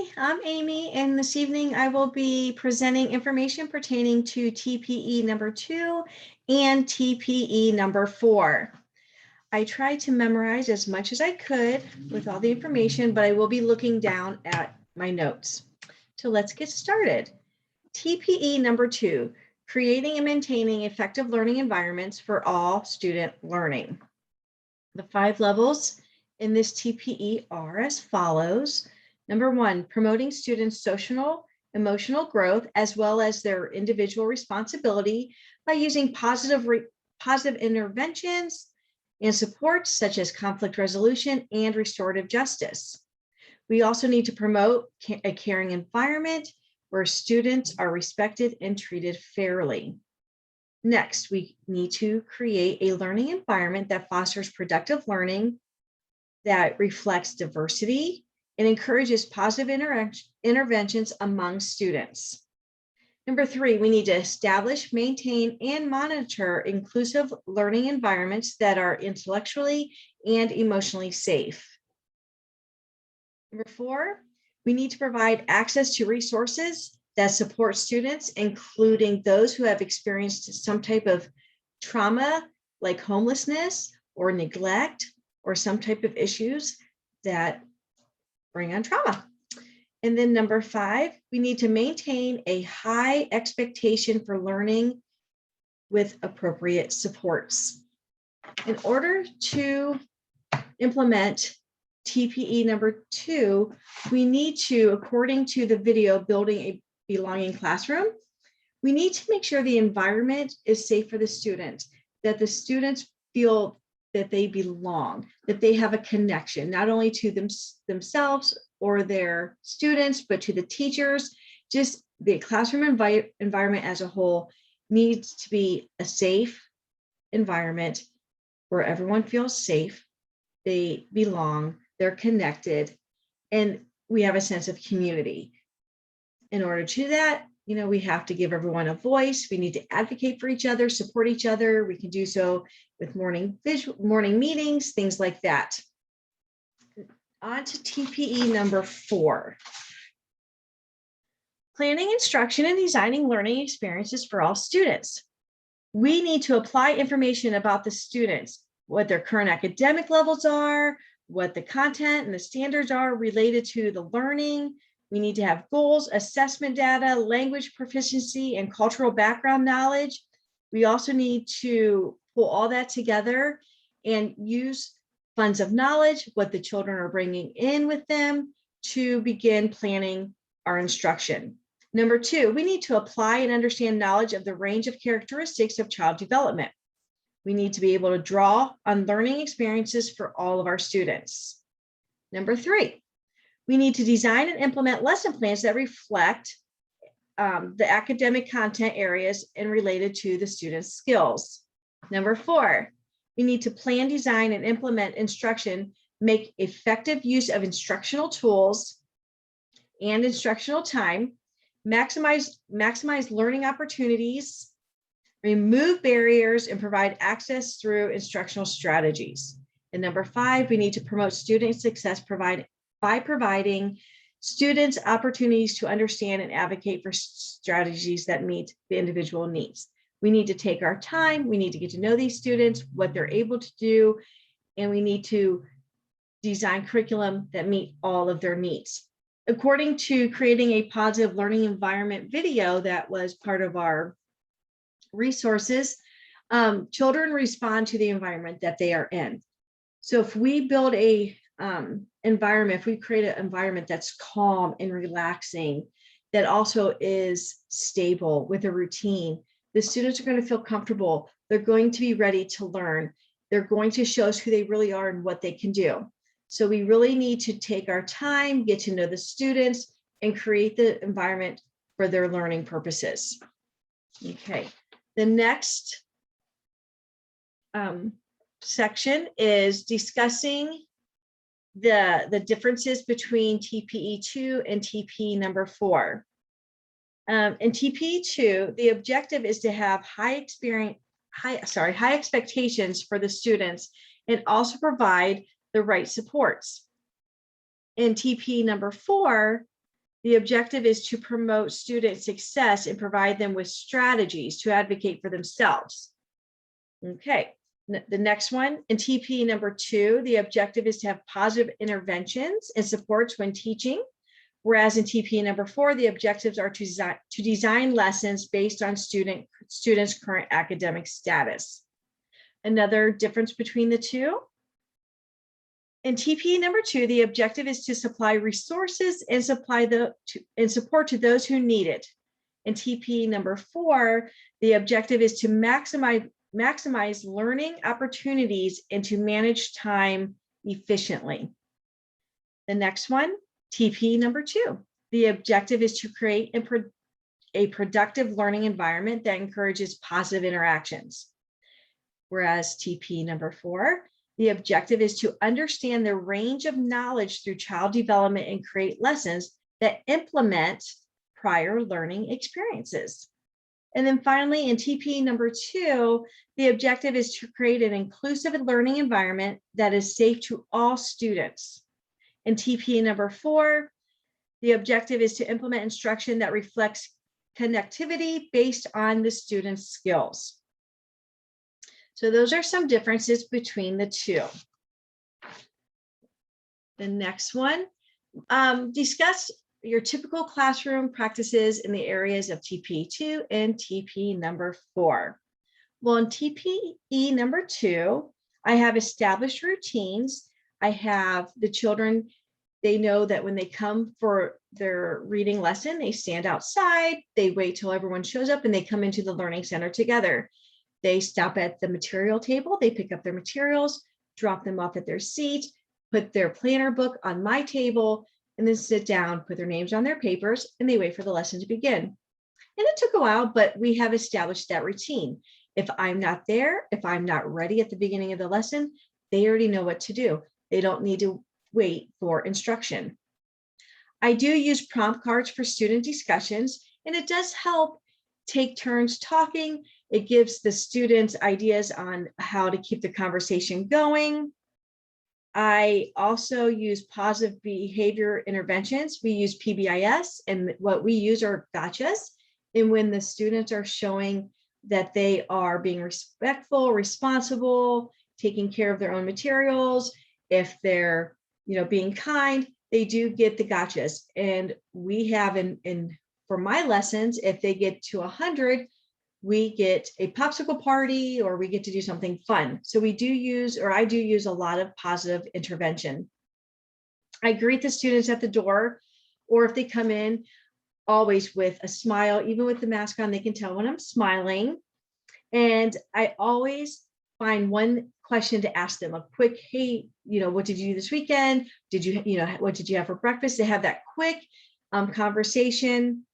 Hi, I'm Amy, and this evening I will be presenting information pertaining to TPE number 2 and TPE number 4. I tried to memorize as much as I could with all the information, but I will be looking down at my notes. So let's get started. TPE number 2, creating and maintaining effective learning environments for all student learning. The 5 levels in this TPE are as follows. Number 1, promoting students' social, emotional growth, as well as their individual responsibility by using positive interventions and supports such as conflict resolution and restorative justice. We also need to promote a caring environment where students are respected and treated fairly. Next, we need to create a learning environment that fosters productive learning, that reflects diversity, and encourages positive interventions among students. Number 3, we need to establish, maintain, and monitor inclusive learning environments that are intellectually and emotionally safe. Number 4, we need to provide access to resources that support students, including those who have experienced some type of trauma like homelessness or neglect or some type of issues that bring on trauma. And then number 5, we need to maintain a high expectation for learning with appropriate supports. In order to implement TPE number 2, we need to, according to the video, building a belonging classroom, we need to make sure the environment is safe for the students, that the students feel that they belong, that they have a connection, not only to themselves or their students, but to the teachers. Just the classroom environment as a whole needs to be a safe environment where everyone feels safe, they belong, they're connected, and we have a sense of community. In order to do that, we have to give everyone a voice. We need to advocate for each other, support each other. We can do so with morning meetings, things like that. On to TPE number 4. Planning, instruction, and designing learning experiences for all students. We need to apply information about the students, what their current academic levels are, what the content and the standards are related to the learning. We need to have goals, assessment data, language proficiency, and cultural background knowledge. We also need to pull all that together and use funds of knowledge, what the children are bringing in with them, to begin planning our instruction. Number 2, we need to apply and understand knowledge of the range of characteristics of child development. We need to be able to draw on learning experiences for all of our students. Number 3, we need to design and implement lesson plans that reflect the academic content areas and related to the students' skills. Number 4, we need to plan, design, and implement instruction, make effective use of instructional tools and instructional time, maximize learning opportunities, remove barriers, and provide access through instructional strategies. And number 5, we need to promote student success by providing students opportunities to understand and advocate for strategies that meet the individual needs. We need to take our time. We need to get to know these students, what they're able to do, and we need to design curriculum that meet all of their needs. According to creating a positive learning environment video that was part of our resources, children respond to the environment that they are in. So if we build a environment, if we create an environment that's calm and relaxing, that also is stable with a routine, the students are going to feel comfortable. They're going to be ready to learn. They're going to show us who they really are and what they can do. So we really need to take our time, get to know the students, and create the environment for their learning purposes. Okay, the next section is discussing the differences between TPE 2 and TPE number 4. In TPE 2, the objective is to have high expectations for the students and also provide the right supports. In TPE number 4, The objective is to promote student success and provide them with strategies to advocate for themselves. Okay, the next one, in TPE number 2, the objective is to have positive interventions and supports when teaching. Whereas in TPE number 4, the objectives are to design lessons based on students' current academic status. Another difference between the two. In TPE number 2, the objective is to supply resources and support to those who need it. In TPE number 4, the objective is to maximize learning opportunities and to manage time efficiently. The next one, TPE number 2, the objective is to create a productive learning environment that encourages positive interactions. Whereas TPE number 4, the objective is to understand the range of knowledge through child development and create lessons that implement prior learning experiences. And then finally, in TPE number 2, the objective is to create an inclusive learning environment that is safe to all students. In TPE number 4, the objective is to implement instruction that reflects connectivity based on the student's skills. So those are some differences between the two. The next one, discuss your typical classroom practices in the areas of TPE 2 and TPE number 4. Well, in TPE number 2, I have established routines. I have the children, they know that when they come for their reading lesson, they stand outside, they wait till everyone shows up, and they come into the Learning Center together. They stop at the material table, they pick up their materials, drop them off at their seat, put their planner book on my table, and then sit down, put their names on their papers, and they wait for the lesson to begin. And it took a while, but we have established that routine. If I'm not there, if I'm not ready at the beginning of the lesson, they already know what to do. They don't need to wait for instruction. I do use prompt cards for student discussions, and it does help take turns talking. It gives the students ideas on how to keep the conversation going. I also use positive behavior interventions. We use PBIS, and what we use are gotchas. And when the students are showing that they are being respectful, responsible, taking care of their own materials, if they're being kind, they do get the gotchas. And we have for my lessons, if they get to 100, we get a popsicle party, or we get to do something fun. So I do use a lot of positive intervention. I greet the students at the door, or if they come in, always with a smile. Even with the mask on, they can tell when I'm smiling. And I always find one question to ask them, a quick, hey, what did you do this weekend? What did you have for breakfast? They have that quick conversation.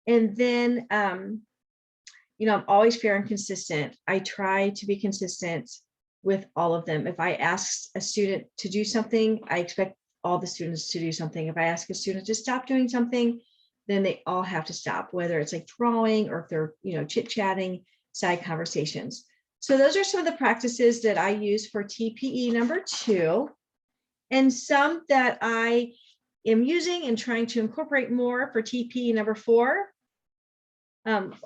And then, I'm always fair and consistent. I try to be consistent with all of them. If I ask a student to do something, I expect all the students to do something. If I ask a student to stop doing something, then they all have to stop, whether it's like drawing or if they're, chit-chatting, side conversations. So those are some of the practices that I use for TPE number 2, and some that I am using and trying to incorporate more for TPE number 4.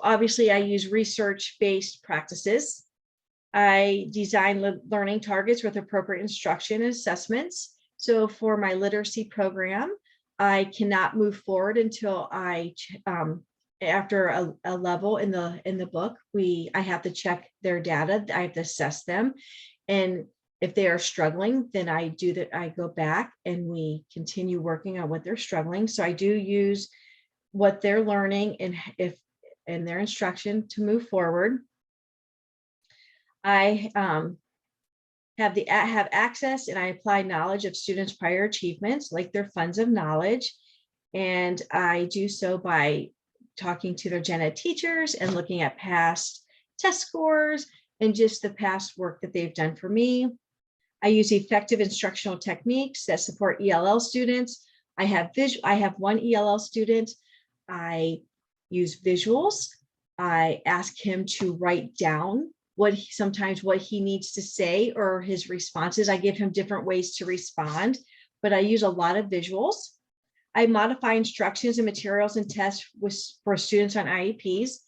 Obviously, I use research-based practices. I design learning targets with appropriate instruction and assessments. So for my literacy program, I cannot move forward until after a level in the book, I have to check their data. I have to assess them, and if they are struggling, then I go back and we continue working on what they're struggling. So I do use what they're learning and their instruction to move forward. I have access, and I apply knowledge of students' prior achievements, like their funds of knowledge. And I do so by talking to their gen ed teachers and looking at past test scores and just the past work that they've done for me. I use effective instructional techniques that support ELL students. I have one ELL student. I use visuals. I ask him to write down what he needs to say or his responses. I give him different ways to respond, but I use a lot of visuals. I modify instructions and materials and tests for students on IEPs.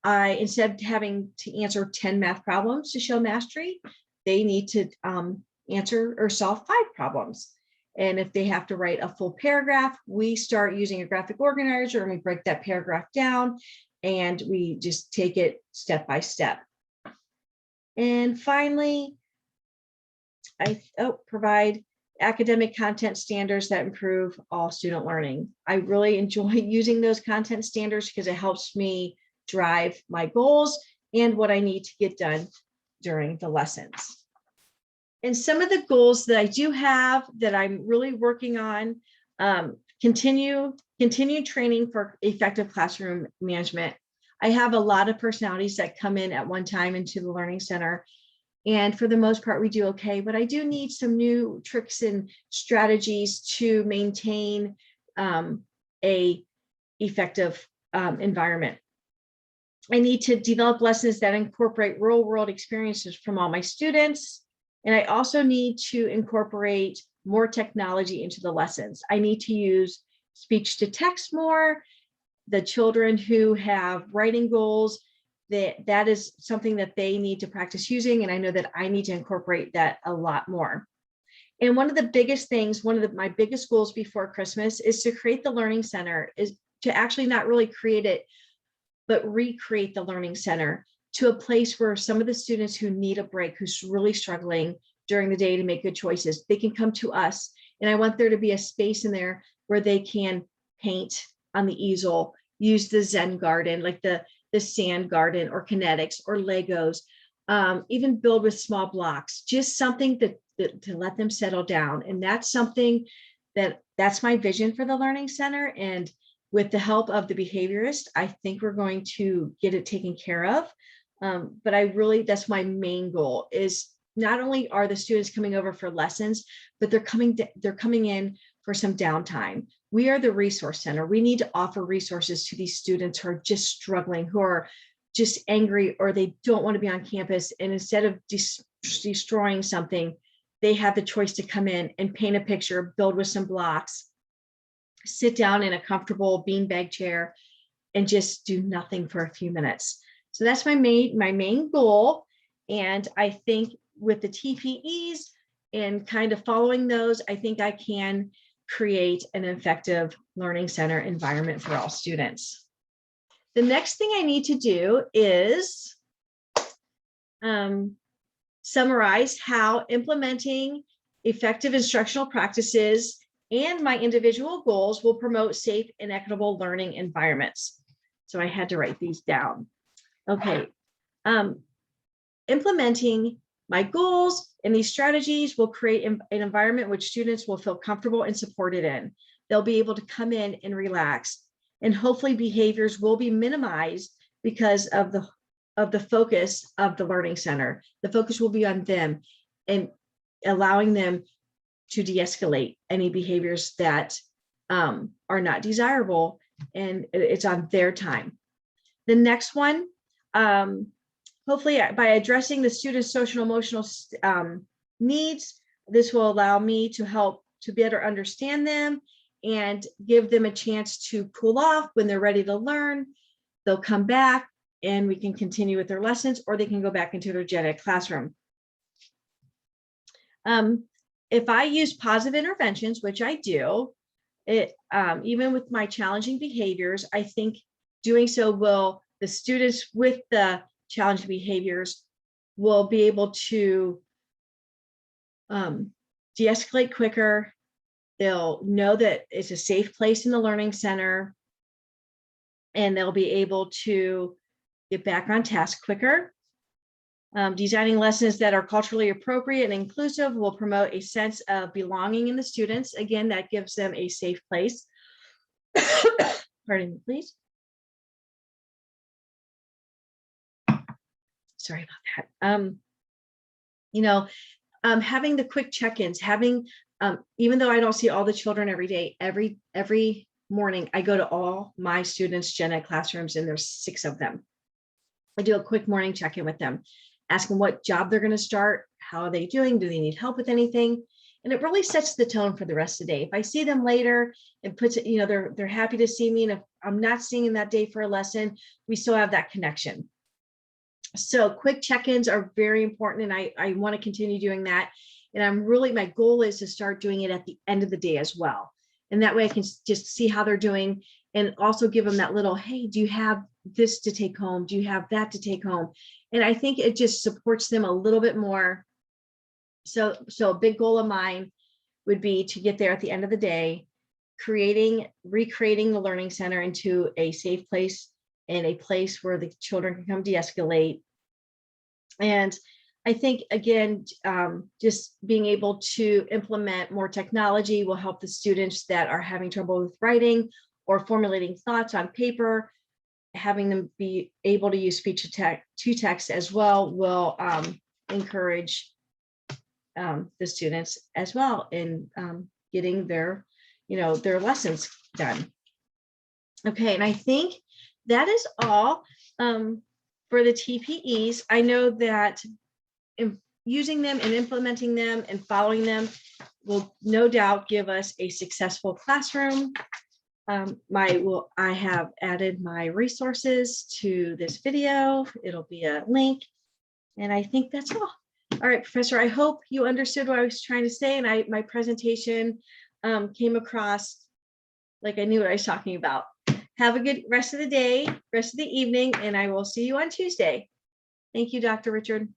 Instead of having to answer 10 math problems to show mastery, they need to answer or solve 5 problems. And if they have to write a full paragraph, we start using a graphic organizer and we break that paragraph down and we just take it step by step. And finally, I provide academic content standards that improve all student learning. I really enjoy using those content standards because it helps me drive my goals and what I need to get done during the lessons. And some of the goals that I do have that I'm really working on, continue training for effective classroom management. I have a lot of personalities that come in at one time into the Learning Center. And for the most part, we do okay, but I do need some new tricks and strategies to maintain a effective environment. I need to develop lessons that incorporate real world experiences from all my students. And I also need to incorporate more technology into the lessons. I need to use speech to text more. The children who have writing goals, that is something that they need to practice using. And I know that I need to incorporate that a lot more. And one of the biggest things, my biggest goals before Christmas is to create the Learning Center, is to actually not really create it, but recreate the Learning Center to a place where some of the students who need a break, who's really struggling during the day to make good choices, they can come to us. And I want there to be a space in there where they can paint on the easel, use the Zen garden, like the sand garden or kinetics or Legos, even build with small blocks, just something to let them settle down. And that's something that's my vision for the Learning Center. And with the help of the behaviorist, I think we're going to get it taken care of. But that's my main goal, is not only are the students coming over for lessons, but they're coming in for some downtime. We are the resource center. We need to offer resources to these students who are just struggling, who are just angry, or they don't want to be on campus. And instead of destroying something, they have the choice to come in and paint a picture, build with some blocks, sit down in a comfortable beanbag chair, and just do nothing for a few minutes. So that's my main goal. And I think with the TPEs and kind of following those, I think I can create an effective Learning Center environment for all students. The next thing I need to do is summarize how implementing effective instructional practices and my individual goals will promote safe and equitable learning environments. So I had to write these down. Okay, implementing my goals and these strategies will create an environment which students will feel comfortable and supported in. They'll be able to come in and relax, and hopefully behaviors will be minimized because of the focus of the Learning Center. The focus will be on them and allowing them to de-escalate any behaviors that are not desirable, and it's on their time. The next one, hopefully by addressing the students' social and emotional needs, this will allow me to help to better understand them and give them a chance to cool off. When they're ready to learn, they'll come back and we can continue with their lessons, or they can go back into their gen ed classroom. If I use positive interventions, which I do, even with my challenging behaviors, I think doing so the students with the challenging behaviors will be able to de-escalate quicker. They'll know that it's a safe place in the Learning Center, and they'll be able to get back on task quicker. Designing lessons that are culturally appropriate and inclusive will promote a sense of belonging in the students. Again, that gives them a safe place. Pardon me, please. Sorry about that. Having the quick check-ins, even though I don't see all the children every day, every morning, I go to all my students' gen ed classrooms, and there's 6 of them. I do a quick morning check-in with them, ask them what job they're going to start, how are they doing, do they need help with anything? And it really sets the tone for the rest of the day. If I see them later, it puts it, they're happy to see me. And if I'm not seeing them that day for a lesson, we still have that connection. So quick check-ins are very important, and I want to continue doing that. And my goal is to start doing it at the end of the day as well. And that way I can just see how they're doing, and also give them that little, hey, do you have this to take home? Do you have that to take home? And I think it just supports them a little bit more. So a big goal of mine would be to get there at the end of the day, recreating the learning center into a safe place and a place where the children can come de-escalate. And I think, again, just being able to implement more technology will help the students that are having trouble with writing or formulating thoughts on paper. Having them be able to use speech to text as well will encourage the students as well in getting their lessons done. Okay, and I think that is all for the TPEs. I know that using them and implementing them and following them will no doubt give us a successful classroom. I have added my resources to this video. It'll be a link, and I think that's all. All right, Professor, I hope you understood what I was trying to say, and my presentation came across like I knew what I was talking about. Have a good rest of the day, rest of the evening, and I will see you on Tuesday. Thank you, Dr. Richard.